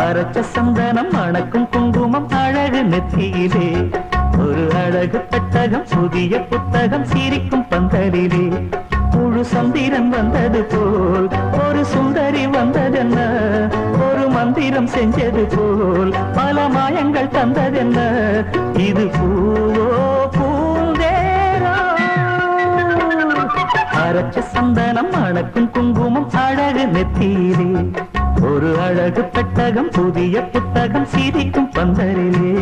அரைச்ச சந்தனம் மணக்கும் குங்குமம் அழகு நெத்தியிலே ஒரு அழகு பெட்டகம் புதிய புத்தகம் சிரிக்கும் பந்தலிலே முழு சந்திரன் வந்தது போல் ஒரு சுந்தரி வந்ததென்ன ஒரு மந்திரம் செஞ்சது போல் பல மாயங்கள் தந்ததென்ன இது பூவோ பூந்தேரோ அரைச்ச சந்தனம் மணக்கும் குங்குமம் அழகு நெத்தியிலே ஒரு அழகு பெட்டகம் புதிய புத்தகம் சிரிக்கும் பந்தரிலே